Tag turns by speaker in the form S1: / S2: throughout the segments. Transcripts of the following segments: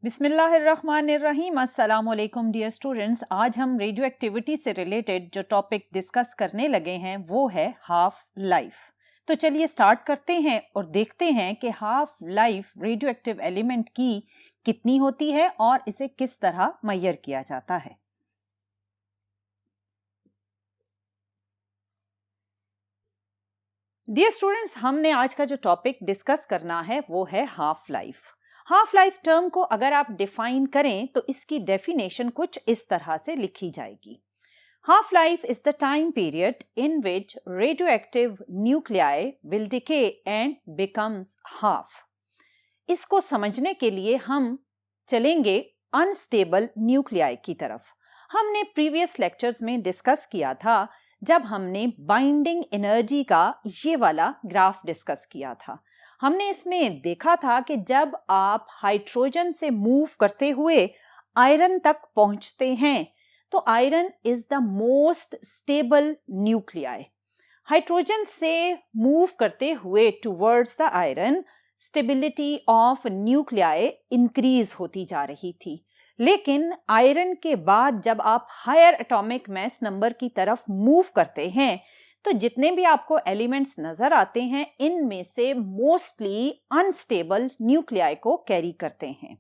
S1: बिस्मिल्लाहिर्रहमानिर्रहीम। अस्सलाम वालेकुम डियर स्टूडेंट्स। आज हम रेडियो एक्टिविटी से रिलेटेड जो टॉपिक डिस्कस करने लगे हैं वो है हाफ लाइफ। तो चलिए स्टार्ट करते हैं और देखते हैं कि half life radio active element की कितनी होती है और इसे किस तरह मेजर किया जाता है। डियर स्टूडेंट्स, हमने आज का जो टॉपिक डिस्कस करना है वो है half life. Half life term को अगर आप डिफाइन करें तो इसकी डेफिनेशन कुछ इस तरह से लिखी जाएगी। Half life is the time period in which radioactive nuclei will decay and becomes half. इसको समझने के लिए हम चलेंगे अनस्टेबल न्यूक्लियाई की तरफ। हमने प्रीवियस लेक्चर्स में डिस्कस किया था जब हमने बाइंडिंग एनर्जी का ये वाला ग्राफ डिस्कस किया था। हमने इसमें देखा था कि जब आप हाइड्रोजन से मूव करते हुए आयरन तक पहुंचते हैं तो iron is the most stable nuclei. Hydrogen से मूव करते हुए towards the iron stability of nuclei increase होती जा रही थी, लेकिन आयरन के बाद जब आप हायर एटॉमिक मास नंबर की तरफ मूव करते हैं तो जितने भी आपको एलिमेंट्स नजर आते हैं इनमें से मोस्टली अनस्टेबल न्यूक्लियाई को कैरी करते हैं।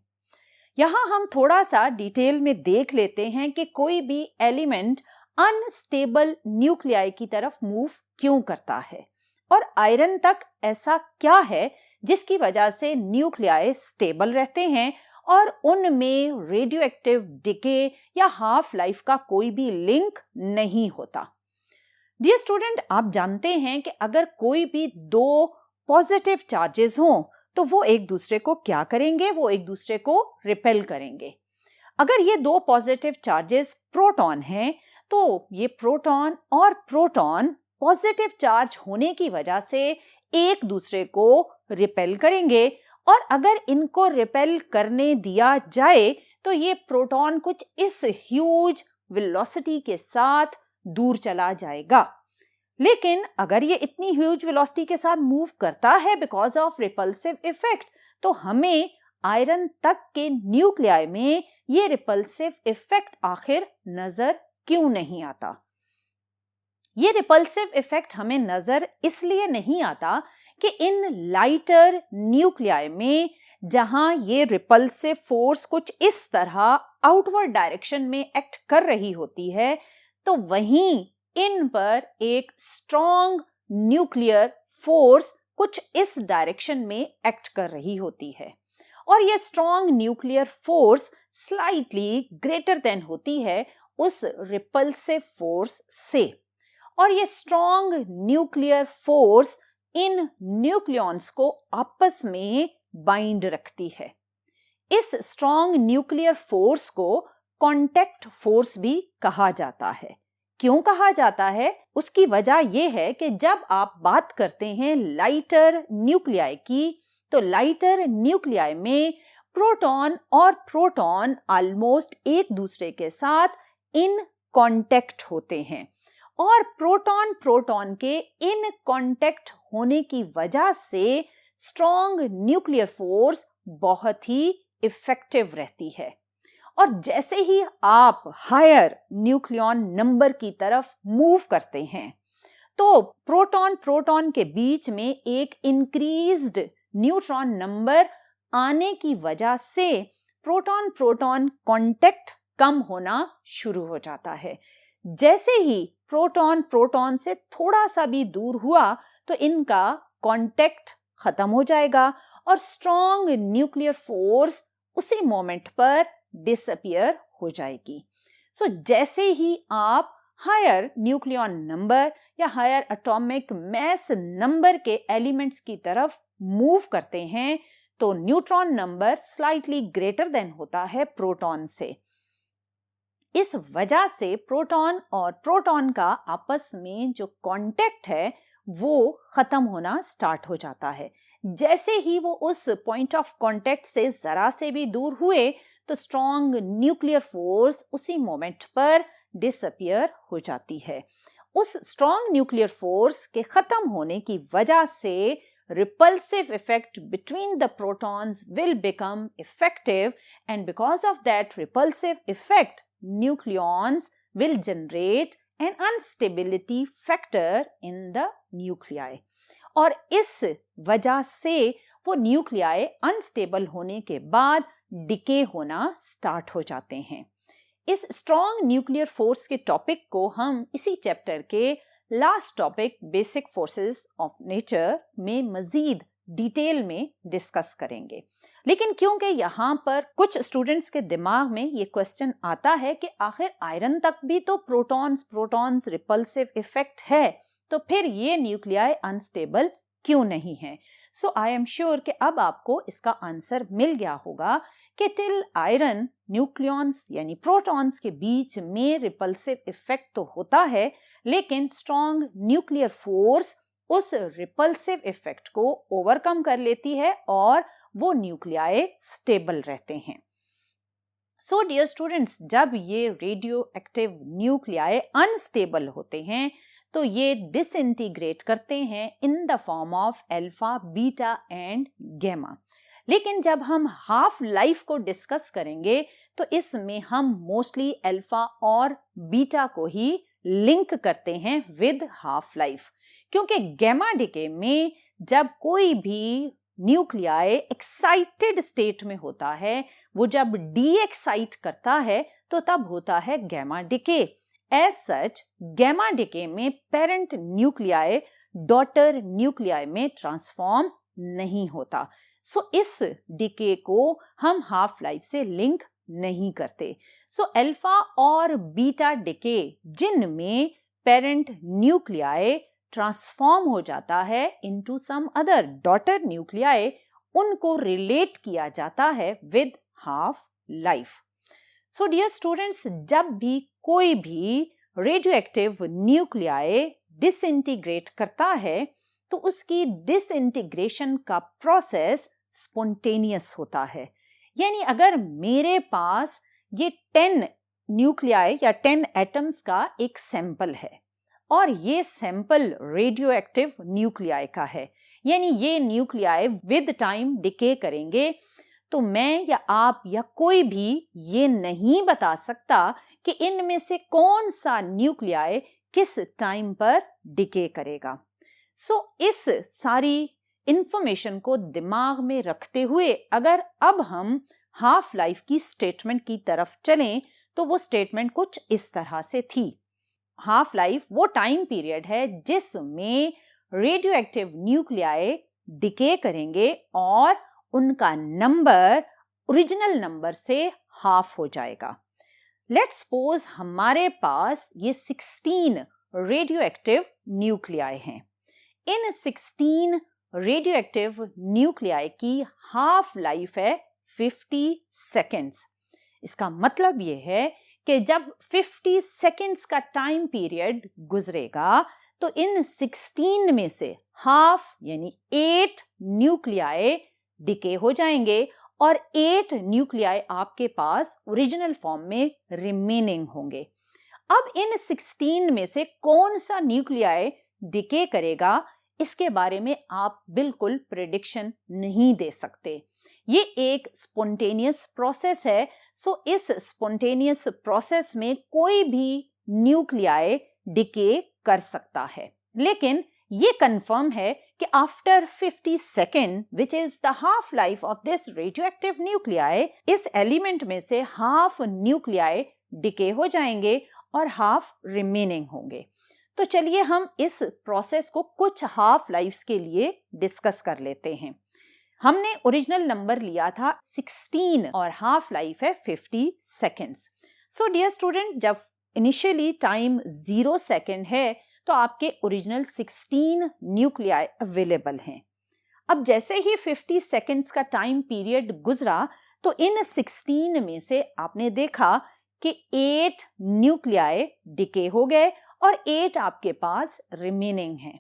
S1: यहाँ हम थोड़ा सा डिटेल में देख लेते हैं कि कोई भी एलिमेंट अनस्टेबल न्यूक्लियाई की तरफ मूव क्यों करता है और आयरन तक ऐसा क्या है जिसकी वजह से न्यूक्लियाई स्टेबल रहते हैं और उनमें रेडियोएक्टिव डिके या हाफ लाइफ का कोई भी लिंक नहीं होता। डियर स्टूडेंट, आप जानते हैं कि अगर कोई भी दो पॉजिटिव चार्जेस हों तो वो एक दूसरे को क्या करेंगे, वो एक दूसरे को रिपेल करेंगे। अगर ये दो पॉजिटिव चार्जेस प्रोटॉन हैं तो ये प्रोटॉन और प्रोटॉन पॉजिटिव चार्ज होने की वजह से एक दूसरे को रिपेल करेंगे और अगर इनको रिपेल करने दिया जाए तो ये प्रोटॉन कुछ इस ह्यूज वेलोसिटी के साथ दूर चला जाएगा। लेकिन अगर ये इतनी ह्यूज वेलोसिटी के साथ मूव करता है बिकॉज ऑफ रिपल्सिव इफेक्ट तो हमें आयरन तक के न्यूक्लियाई में ये रिपल्सिव इफेक्ट आखिर नजर क्यों नहीं आता। ये रिपल्सिव इफेक्ट हमें नजर इसलिए नहीं आता कि इन लाइटर न्यूक्लियाई में जहां ये रिपल्सिव फोर्स कुछ इस तरह आउटवर्ड डायरेक्शन में एक्ट कर रही होती है तो वहीं इन पर एक स्ट्रॉन्ग न्यूक्लियर फोर्स कुछ इस डायरेक्शन में एक्ट कर रही होती है और ये strong nuclear force slightly greater than होती है उस रिपल्सिव फोर्स से और ये strong nuclear force in nucleons को आपस में बाइंड रखती है। इस स्ट्रॉन्ग न्यूक्लियर फोर्स को कांटेक्ट फोर्स भी कहा जाता है। क्यों कहा जाता है? उसकी वजह यह है कि जब आप बात करते हैं लाइटर न्यूक्लियाई की तो लाइटर न्यूक्लियाई में प्रोटॉन और प्रोटॉन ऑलमोस्ट एक दूसरे के साथ इन कांटेक्ट होते हैं और प्रोटॉन प्रोटॉन के इन कांटेक्ट होने की वजह से स्ट्रॉन्ग न्यूक्लियर फोर्स बहुत ही इफेक्टिव रहती है और जैसे ही आप हायर न्यूक्लियॉन नंबर की तरफ मूव करते हैं तो प्रोटॉन प्रोटॉन के बीच में एक इंक्रीज्ड न्यूट्रॉन नंबर आने की वजह से प्रोटॉन प्रोटॉन कांटेक्ट कम होना शुरू हो जाता है। जैसे ही प्रोटॉन प्रोटॉन से थोड़ा सा भी दूर हुआ तो इनका कांटेक्ट खत्म हो जाएगा और स्ट्रॉन्ग न्यूक्लियर फोर्स उसी मोमेंट पर डिसअपियर हो जाएगी। सो जैसे ही आप हायर न्यूक्लियॉन नंबर या हायर एटॉमिक मास नंबर के एलिमेंट्स की तरफ मूव करते हैं तो neutron number slightly greater than होता है प्रोटॉन से। इस वजह से प्रोटॉन और प्रोटॉन का आपस में जो कांटेक्ट है वो खत्म होना स्टार्ट हो जाता है। जैसे ही वो उस पॉइंट ऑफ कांटेक्ट से जरा से भी दूर हुए तो स्ट्रॉन्ग न्यूक्लियर फोर्स उसी मोमेंट पर डिसअपियर हो जाती है। उस स्ट्रॉन्ग न्यूक्लियर फोर्स के खत्म होने की वजह से repulsive effect between the protons will become effective, and because of that repulsive effect, nucleons will generate an instability factor in the nuclei. और इस वजह से वो न्यूक्लियाई अनस्टेबल होने के बाद डिके होना स्टार्ट हो जाते हैं। इस स्ट्रॉन्ग न्यूक्लियर फोर्स के टॉपिक को हम इसी चैप्टर के last topic basic forces of nature में मजीद डिटेल में डिस्कस करेंगे। लेकिन क्योंकि यहाँ पर कुछ स्टूडेंट्स के दिमाग में ये क्वेश्चन आता है कि आखिर आयरन तक भी तो प्रोटॉन्स रिपल्सिव इफेक्ट है, तो फिर ये न्यूक्लियाई अनस्टेबल क्यों नहीं है। सो आई एम श्योर कि अब आपको इसका आंसर मिल गया होगा कि टिल आयरन न्यूक्लियॉन्स यानी प्रोटॉन्स के बीच में रिपल्सिव इफेक्ट तो होता है, लेकिन स्ट्रॉन्ग न्यूक्लियर फोर्स उस रिपल्सिव इफेक्ट को ओवरकम कर लेती है और वो न्यूक्लियाई स्टेबल रहते हैं। सो डियर स्टूडेंट्स, जब ये रेडियो एक्टिव न्यूक्लियाई अनस्टेबल होते हैं तो ये डिसइंटीग्रेट करते हैं in the form of alpha, beta and gamma. लेकिन जब हम हाफ लाइफ को डिस्कस करेंगे तो इसमें हम मोस्टली अल्फा और बीटा को ही लिंक करते हैं विद हाफ लाइफ, क्योंकि गैमा डिके में जब कोई भी न्यूक्लियाई एक्साइटेड स्टेट में होता है, वो जब डी एक्साइट करता है तो तब होता है gamma decay. As such gamma decay में पेरेंट न्यूक्लियाई डॉटर न्यूक्लियाई में ट्रांसफॉर्म नहीं होता। सो इस डिके को हम हाफ लाइफ से लिंक नहीं करते। सो अल्फा और बीटा डिके जिनमें पेरेंट न्यूक्लियाई ट्रांसफॉर्म हो जाता है into some other daughter nuclei, उनको रिलेट किया जाता है with half life. So dear students, जब भी कोई भी रेडियो एक्टिव न्यूक्लियाई डिसइंटीग्रेट करता है तो उसकी डिसइंटीग्रेशन का प्रोसेस स्पॉन्टेनियस होता है। यानी अगर मेरे पास ये 10 न्यूक्लियाई या 10 एटम्स का एक सैंपल है और ये सैंपल रेडियो एक्टिव न्यूक्लियाई का है, यानी ये न्यूक्लियाई विद टाइम डिके करेंगे, तो मैं या आप या कोई भी ये नहीं बता सकता कि इनमें से कौन सा न्यूक्लियाई किस टाइम पर डिके करेगा। सो इस सारी इंफॉर्मेशन को दिमाग में रखते हुए अगर अब हम हाफ लाइफ की स्टेटमेंट की तरफ चलें तो वो स्टेटमेंट कुछ इस तरह से थी। हाफ लाइफ वो टाइम पीरियड है जिसमें रेडियो एक्टिव न्यूक्लियाई डिके करेंगे और उनका नंबर ओरिजिनल नंबर से हाफ हो जाएगा। लेट्स सपोज हमारे पास ये 16 रेडियो एक्टिव न्यूक्लियाई हैं। इन 16 रेडियो एक्टिव न्यूक्लियाई की हाफ लाइफ है 50 सेकेंड्स। इसका मतलब ये है कि जब 50 सेकेंड्स का टाइम पीरियड गुजरेगा तो इन 16 में से हाफ यानी 8 न्यूक्लियाई डिके हो जाएंगे और 8 न्यूक्लियाई आपके पास ओरिजिनल फॉर्म में रिमेनिंग होंगे। अब इन 16 में से कौन सा न्यूक्लियाई डिके करेगा इसके बारे में आप बिल्कुल प्रेडिक्शन नहीं दे सकते। ये एक स्पॉन्टेनियस प्रोसेस है। सो इस स्पॉन्टेनियस प्रोसेस में कोई भी न्यूक्लियाई डिके कर सकता है, लेकिन ये कंफर्म है कि after 50 second which is the half life of this radioactive nuclei, इस एलिमेंट में से हाफ न्यूक्लियाई डिके हो जाएंगे और हाफ रिमेनिंग होंगे। तो चलिए हम इस प्रोसेस को कुछ हाफ लाइफ्स के लिए डिस्कस कर लेते हैं। हमने ओरिजिनल नंबर लिया था 16 और हाफ लाइफ है 50 सेकेंड्स। सो डियर स्टूडेंट, जब इनिशियली टाइम 0 सेकेंड है तो आपके ओरिजिनल 16 न्यूक्लियाई अवेलेबल हैं। अब जैसे ही 50 सेकेंड्स का टाइम पीरियड गुजरा तो इन 16 में से आपने देखा कि 8 न्यूक्लियाई डिके हो गए और 8 आपके पास रिमेनिंग हैं।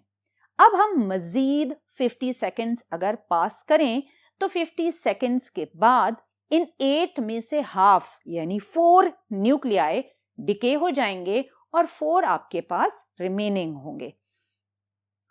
S1: अब हम मजीद 50 सेकेंड्स अगर पास करें तो 50 सेकेंड्स के बाद इन 8 में से हाफ यानी 4 न्यूक्लियाई डिके हो जाएंगे और 4 आपके पास रिमेनिंग होंगे।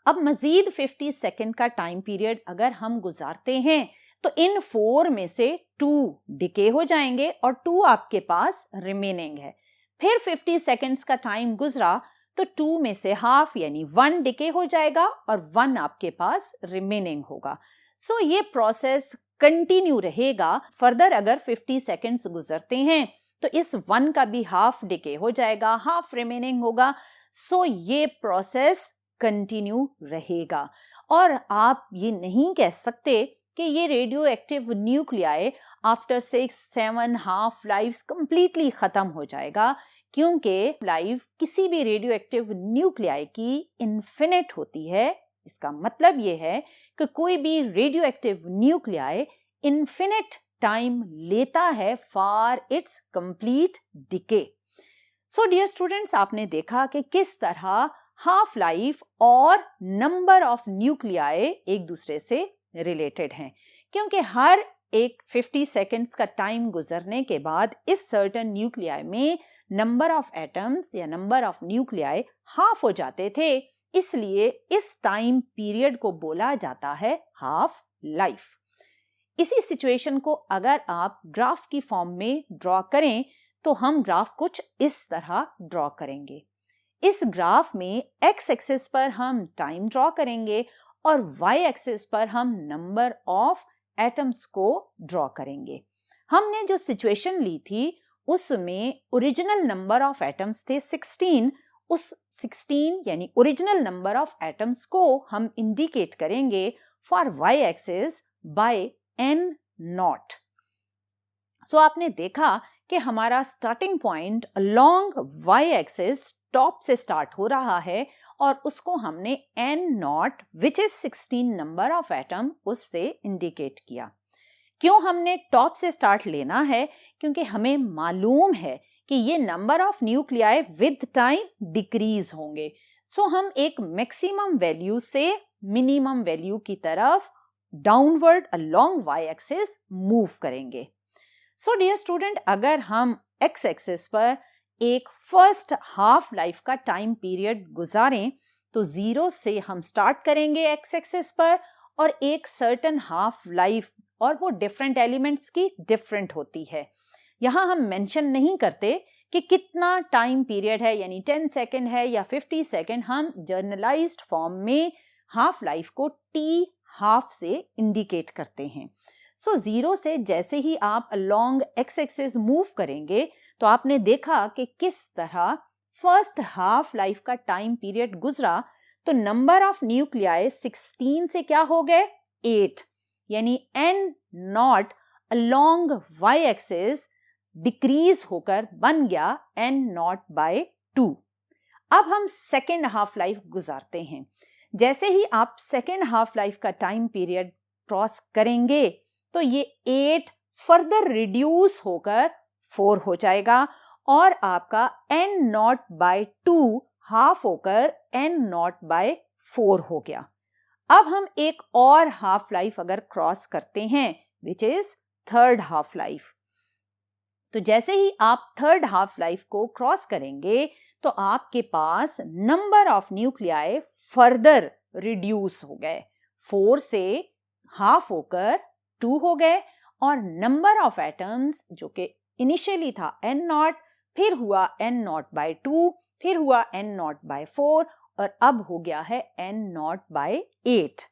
S1: अब मजीद 50 सेकेंड का टाइम पीरियड अगर हम गुजारते हैं तो इन 4 में से 2 डिके हो जाएंगे और 2 आपके पास रिमेनिंग है। फिर 50 सेकेंड्स का टाइम गुजरा तो 2 में से हाफ यानी 1 डिके हो जाएगा और 1 आपके पास रिमेनिंग होगा। सो ये प्रोसेस कंटिन्यू रहेगा। फर्दर अगर 50 सेकेंड्स गुजरते हैं तो इस 1 का भी हाफ डिके हो जाएगा, हाफ रिमेनिंग होगा। सो ये प्रोसेस कंटिन्यू रहेगा और आप ये नहीं कह सकते कि ये radioactive nuclei after 6-7 half lives completely खत्म हो जाएगा, क्योंकि लाइफ किसी भी रेडियो एक्टिव न्यूक्लियाई की इन्फिनिट होती है। इसका मतलब ये है कि कोई भी radioactive nuclei infinite time लेता है for its complete decay. So dear students, आपने देखा कि किस तरह हाफ लाइफ और नंबर ऑफ न्यूक्लियाई एक दूसरे से रिलेटेड हैं, क्योंकि हर एक 50 सेकेंड्स का टाइम गुजरने के बाद इस सर्टेन न्यूक्लियाई में नंबर ऑफ एटम्स या नंबर ऑफ न्यूक्लियाई हाफ हो जाते थे। इसलिए इस टाइम पीरियड को बोला जाता है हाफ लाइफ। इसी सिचुएशन को अगर आप ग्राफ की फॉर्म में ड्रॉ करें तो हम ग्राफ कुछ इस तरह ड्रॉ करेंगे। इस ग्राफ में एक्स एक्सिस पर हम टाइम ड्रॉ करेंगे और वाई एक्सिस पर हम नंबर ऑफ एटम्स को ड्रॉ करेंगे। हमने जो सिचुएशन ली थी उसमें ओरिजिनल नंबर ऑफ एटम्स थे 16। उस 16 यानी ओरिजिनल नंबर ऑफ एटम्स को हम इंडिकेट करेंगे for Y axis by n nought. So आपने देखा कि हमारा starting point along Y axis top से स्टार्ट हो रहा है और उसको हमने n nought which is 16 number of atom उससे इंडिकेट किया। क्यों हमने टॉप से स्टार्ट लेना है? क्योंकि हमें मालूम है कि ये number of nuclei with time decrease होंगे। सो हम एक मैक्सिमम वैल्यू से मिनिमम वैल्यू की तरफ downward along Y axis move करेंगे। सो डियर स्टूडेंट, अगर हम एक्स एक्सिस पर एक फर्स्ट हाफ लाइफ का टाइम पीरियड गुजारें तो 0 से हम स्टार्ट करेंगे एक्स एक्सिस पर और एक सर्टेन हाफ लाइफ, और वो डिफरेंट एलिमेंट्स की डिफरेंट होती है। यहाँ हम मेंशन नहीं करते कि कितना टाइम पीरियड है, यानी 10 सेकेंड है या 50 सेकेंड। हम जर्नलाइज्ड फॉर्म में हाफ लाइफ को टी हाफ से इंडिकेट करते हैं। सो 0 से जैसे ही आप अलोंग एक्स एक्सिस मूव करेंगे तो आपने देखा कि किस तरह फर्स्ट हाफ लाइफ का टाइम पीरियड गुजरा तो नंबर ऑफ न्यूक्लियाई 16 से क्या हो गए 8, यानी n naught along Y axis decrease होकर बन गया n नॉट बाय 2। अब हम सेकेंड हाफ लाइफ गुजारते हैं। जैसे ही आप सेकेंड हाफ लाइफ का टाइम पीरियड क्रॉस करेंगे तो ये 8 फर्दर रिड्यूस होकर 4 हो जाएगा और आपका n नॉट बाय 2 हाफ होकर n नॉट बाय 4 हो गया। अब हम एक और हाफ लाइफ अगर क्रॉस करते हैं which is third half life, तो जैसे ही आप थर्ड हाफ लाइफ को क्रॉस करेंगे तो आपके पास number of nuclei further reduce हो गए, 4 से हाफ होकर 2 हो गए और नंबर ऑफ एटम्स जो कि इनिशियली था n नॉट, फिर हुआ n नॉट बाय 2, फिर हुआ n नॉट बाय 4 और अब हो गया है n नॉट बाय 8।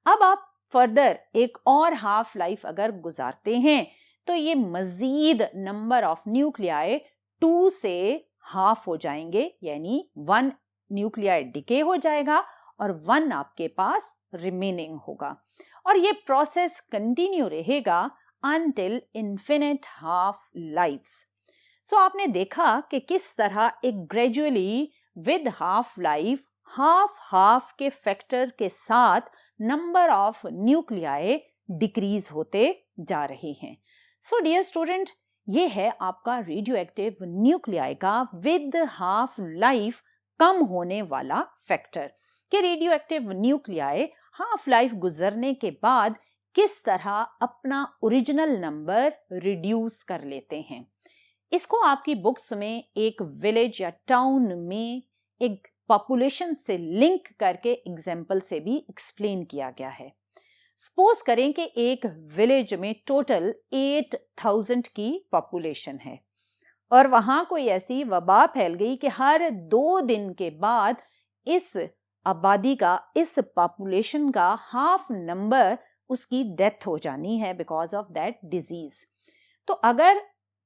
S1: अब आप फर्दर एक और हाफ लाइफ अगर गुजारते हैं तो ये मजीद नंबर ऑफ न्यूक्लियाई 2 से हाफ हो जाएंगे, यानी 1 न्यूक्लियाई डिके हो जाएगा और 1 आपके पास रिमेनिंग होगा और ये प्रोसेस कंटिन्यू रहेगा until infinite half lives। सो आपने देखा कि किस तरह एक gradually with half life half के फैक्टर के साथ नंबर ऑफ न्यूक्लियाई डिक्रीज होते जा रहे हैं। सो डियर स्टूडेंट, ये है आपका रेडियो एक्टिव न्यूक्लियाई का विद हाफ लाइफ कम होने वाला फैक्टर कि radio active nuclei half life गुजरने के बाद किस तरह अपना ओरिजिनल नंबर रिड्यूस कर लेते हैं। इसको आपकी बुक्स में एक विलेज या टाउन में एक पॉपुलेशन से लिंक करके एग्जाम्पल से भी एक्सप्लेन किया गया है। सपोज करें कि एक विलेज में टोटल 8000 की पॉपुलेशन है और वहां कोई ऐसी वबा फैल गई कि हर 2 दिन के बाद इस आबादी का, इस पॉपुलेशन का हाफ नंबर उसकी डेथ हो जानी है बिकॉज ऑफ दैट डिजीज। तो अगर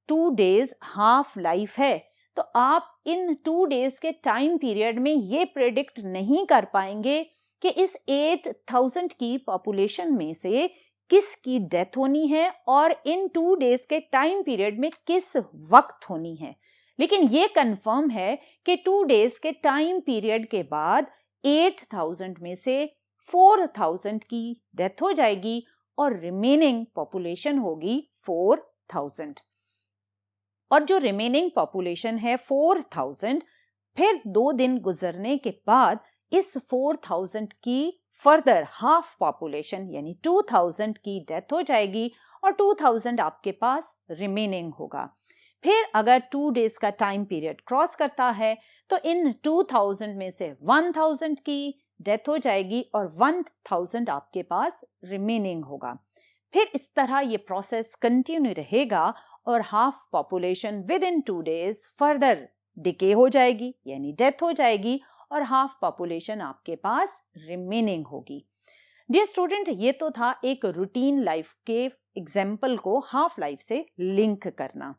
S1: 2 डेज हाफ लाइफ है तो आप इन 2 डेज के टाइम पीरियड में ये प्रेडिक्ट नहीं कर पाएंगे कि इस 8000 की पॉपुलेशन में से किसकी डेथ होनी है और इन 2 डेज के टाइम पीरियड में किस वक्त होनी है। लेकिन ये कंफर्म है कि 2 डेज के टाइम पीरियड के बाद 8000 में से 4000 की डेथ हो जाएगी और रिमेनिंग पॉपुलेशन होगी 4000। और जो रिमेनिंग पॉपुलेशन है 4000, फिर 2 दिन गुजरने के बाद इस 4000 की फर्दर हाफ पॉपुलेशन यानी 2000 की डेथ हो जाएगी और 2000 आपके पास रिमेनिंग होगा। फिर अगर 2 डेज का टाइम पीरियड क्रॉस करता है तो इन 2000 में से 1000 की डेथ हो जाएगी और 1000 आपके पास रिमेनिंग होगा। फिर इस तरह ये प्रोसेस कंटिन्यू रहेगा और half population with in 2 days further decay हो जाएगी यानी डेथ हो जाएगी और हाफ पॉपुलेशन आपके पास रिमेनिंग होगी। डियर स्टूडेंट, ये तो था एक रूटीन लाइफ के एग्जाम्पल को हाफ लाइफ से लिंक करना।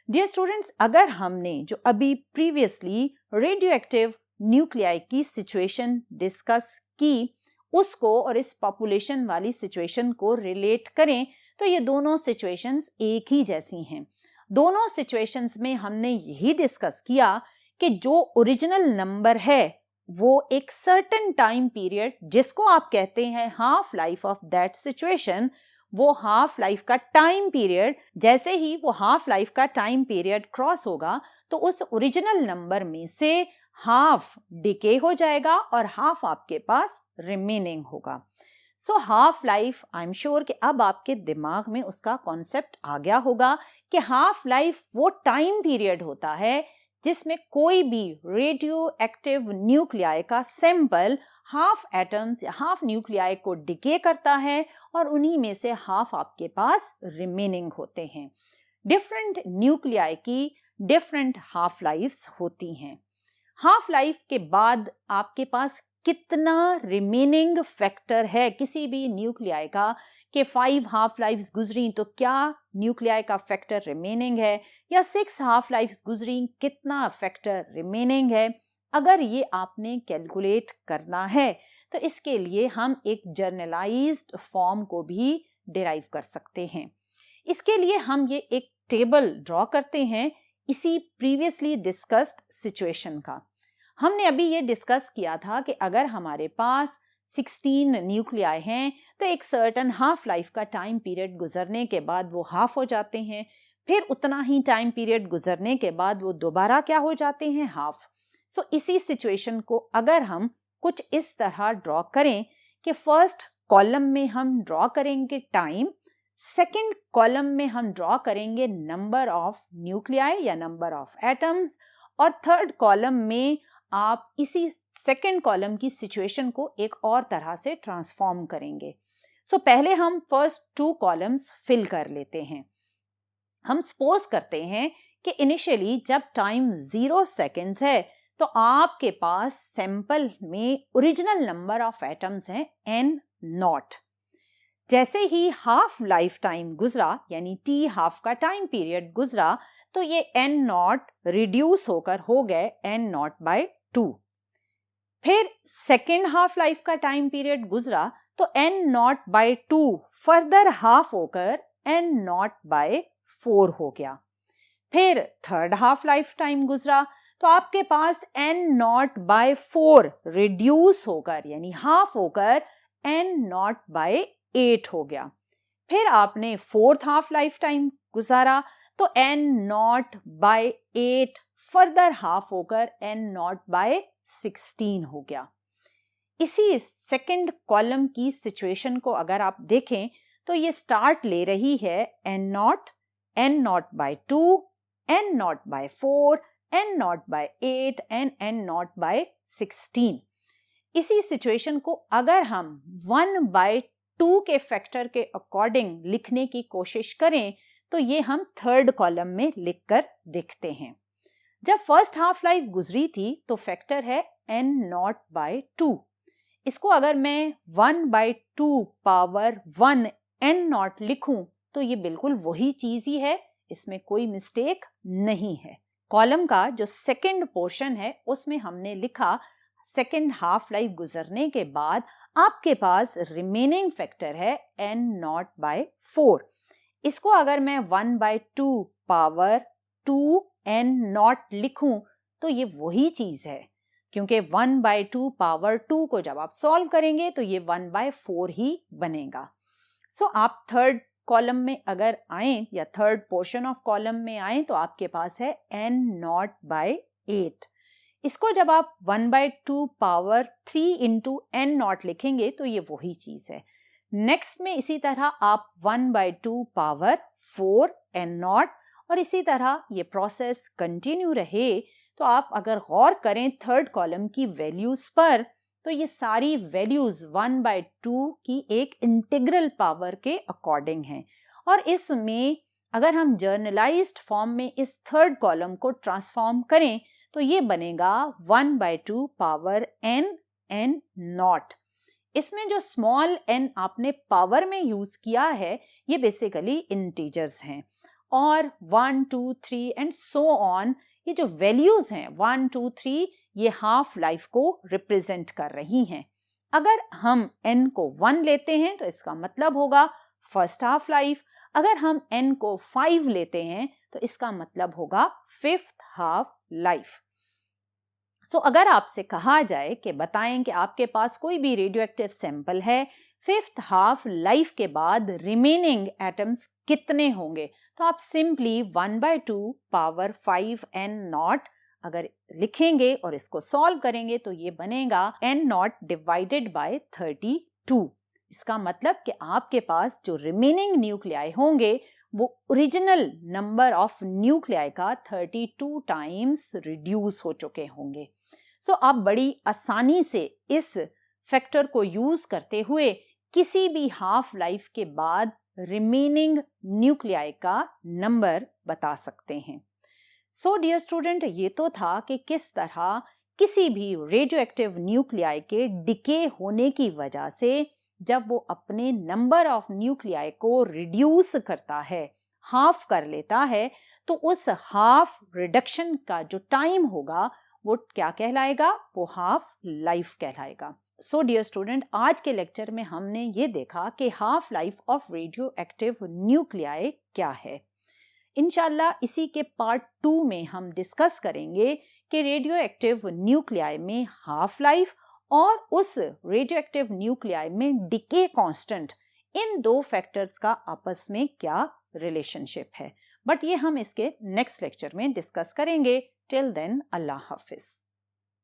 S1: डियर स्टूडेंट्स, अगर हमने जो अभी प्रीवियसली रेडियो एक्टिव न्यूक्लियाई की सिचुएशन डिस्कस की उसको और इस पॉपुलेशन वाली सिचुएशन को रिलेट करें तो ये दोनों सिचुएशंस एक ही जैसी हैं। दोनों सिचुएशंस में हमने यही डिस्कस किया कि जो ओरिजिनल नंबर है वो एक सर्टेन टाइम पीरियड जिसको आप कहते हैं half life of that situation, वो हाफ लाइफ का टाइम पीरियड जैसे ही वो हाफ लाइफ का टाइम पीरियड क्रॉस होगा तो उस ओरिजिनल नंबर में से हाफ डिके हो जाएगा और हाफ आपके पास रिमेनिंग होगा। So half life, I am sure कि अब आपके दिमाग में उसका कॉन्सेप्ट आ गया होगा कि हाफ लाइफ वो टाइम पीरियड होता है जिसमें कोई भी रेडियो एक्टिव न्यूक्लियाई का सैंपल हाफ एटम्स या हाफ न्यूक्लियाई को डिके करता है और उन्हीं में से हाफ आपके पास रिमेनिंग होते हैं। डिफरेंट न्यूक्लियाई की डिफरेंट हाफ लाइफ्स होती हैं। हाफ लाइफ के बाद आपके पास कितना रिमेनिंग फैक्टर है किसी भी न्यूक्लियाई का कि 5 हाफ लाइफ्स गुजरी तो क्या न्यूक्लियाई का फैक्टर रिमेनिंग है या 6 हाफ लाइफ्स गुजरी कितना फैक्टर रिमेनिंग है, अगर ये आपने कैलकुलेट करना है तो इसके लिए हम एक जर्नलाइज्ड फॉर्म को भी डिराइव कर सकते हैं। इसके लिए हम ये एक टेबल ड्रॉ करते हैं इसी प्रीवियसली डिस्कस्ड सिचुएशन का। हमने अभी ये डिस्कस किया था कि अगर हमारे पास 16 न्यूक्लियाई हैं तो एक सर्टन हाफ लाइफ का टाइम पीरियड गुजरने के बाद वो हाफ हो जाते हैं, फिर उतना ही टाइम पीरियड गुजरने के बाद वो दोबारा क्या हो जाते हैं, हाफ। सो इसी सिचुएशन को अगर हम कुछ इस तरह ड्रॉ करें कि फर्स्ट कॉलम में हम ड्रॉ करेंगे टाइम, सेकेंड कॉलम में हम ड्रॉ करेंगे नंबर ऑफ न्यूक्लियाई या नंबर ऑफ एटम्स और थर्ड कॉलम में आप इसी सेकेंड कॉलम की सिचुएशन को एक और तरह से ट्रांसफॉर्म करेंगे। सो पहले हम फर्स्ट 2 कॉलम्स फिल कर लेते हैं। हम सपोज करते हैं कि इनिशियली जब टाइम 0 सेकेंड्स है तो आपके पास सैंपल में ओरिजिनल नंबर ऑफ एटम्स हैं n0। जैसे ही हाफ लाइफ टाइम गुजरा यानी t हाफ का टाइम पीरियड गुजरा तो ये n0 रिड्यूस होकर हो गए n0/2। फिर सेकेंड हाफ लाइफ का टाइम पीरियड गुजरा तो n0/2 फर्दर हाफ होकर n0/4 हो गया। फिर थर्ड हाफ लाइफ टाइम गुजरा तो आपके पास n0/4 रिड्यूस होकर यानी हाफ होकर n0/8 हो गया। फिर आपने फोर्थ हाफ लाइफ टाइम गुजारा तो n0/8 फर्दर हाफ होकर n0/16 हो गया। इसी सेकंड कॉलम की सिचुएशन को अगर आप देखें तो ये स्टार्ट ले रही है n0, n0/2, n0/4, n0/8 and n0/16 16। इसी सिचुएशन को अगर हम 1/2 के फैक्टर के अकॉर्डिंग लिखने की कोशिश करें तो ये हम थर्ड कॉलम में लिखकर देखते हैं। जब फर्स्ट हाफ लाइफ गुजरी थी तो फैक्टर है n0/2। इसको अगर मैं 1/2 पावर 1 n0 लिखूं तो ये बिल्कुल वही चीज ही है, इसमें कोई मिस्टेक नहीं है। कॉलम का जो सेकंड पोर्शन है उसमें हमने लिखा सेकंड हाफ लाइफ गुजरने के बाद आपके पास रिमेनिंग फैक्टर है n0/4। इसको अगर मैं 1/2 पावर 2 n0 लिखूं तो ये वही चीज है, क्योंकि 1/2 पावर 2 को जब आप सॉल्व करेंगे तो ये 1/4 ही बनेगा। सो आप थर्ड कॉलम में अगर आए या थर्ड पोर्शन ऑफ कॉलम में आए तो आपके पास है n0/8। इसको जब आप 1/2 पावर 3 इंटू n0 लिखेंगे तो ये वही चीज है। नेक्स्ट में इसी तरह आप 1/2 पावर 4 n0 और इसी तरह ये प्रोसेस कंटिन्यू रहे तो आप अगर गौर करें थर्ड कॉलम की वैल्यूज पर तो ये सारी वैल्यूज 1/2 की एक इंटीग्रल पावर के अकॉर्डिंग हैं। और इसमें अगर हम जर्नलाइज्ड फॉर्म में इस थर्ड कॉलम को ट्रांसफॉर्म करें तो ये बनेगा 1/2 पावर n0। इसमें जो स्मॉल n आपने पावर में यूज किया है ये बेसिकली इंटीजर्स हैं, और 1, 2, 3 एंड सो ऑन ये जो वैल्यूज हैं 1, 2, 3 ये हाफ लाइफ को रिप्रेजेंट कर रही हैं। अगर हम n को 1 लेते हैं तो इसका मतलब होगा फर्स्ट हाफ लाइफ, अगर हम n को 5 लेते हैं तो इसका मतलब होगा फिफ्थ हाफ लाइफ। सो अगर आपसे कहा जाए कि बताएं कि आपके पास कोई भी रेडियो एक्टिव सैंपल है, फिफ्थ हाफ लाइफ के बाद रिमेनिंग एटम्स कितने होंगे, तो आप सिंपली 1/2 पावर 5 n0 अगर लिखेंगे और इसको सॉल्व करेंगे तो ये बनेगा n0 डिवाइडेड बाय 32। इसका मतलब कि आपके पास जो रिमेनिंग न्यूक्लियाई होंगे वो ओरिजिनल नंबर ऑफ न्यूक्लियाई का 32 टाइम्स रिड्यूस हो चुके होंगे। सो आप बड़ी आसानी से इस फैक्टर को यूज करते हुए किसी भी हाफ लाइफ के बाद रिमेनिंग न्यूक्लियाई का नंबर बता सकते हैं। सो डियर स्टूडेंट, ये तो था कि किस तरह किसी भी रेडियो एक्टिव न्यूक्लियाई के डिके होने की वजह से जब वो अपने नंबर ऑफ न्यूक्लियाई को रिड्यूस करता है, हाफ कर लेता है, तो उस हाफ रिडक्शन का जो टाइम होगा वो क्या कहलाएगा, वो हाफ लाइफ कहलाएगा। सो डियर स्टूडेंट, आज के लेक्चर में हमने ये देखा कि half life of radio active nuclei क्या है। इंशाल्लाह इसी के पार्ट 2 में हम डिस्कस करेंगे कि रेडियो एक्टिव न्यूक्लियाई में हाफ लाइफ और उस रेडियो एक्टिव न्यूक्लियाई में डिके कांस्टेंट, इन दो फैक्टर्स का आपस में क्या रिलेशनशिप है। बट ये हम इसके नेक्स्ट लेक्चर में डिस्कस करेंगे। टिल देन, अल्लाह हाफिज।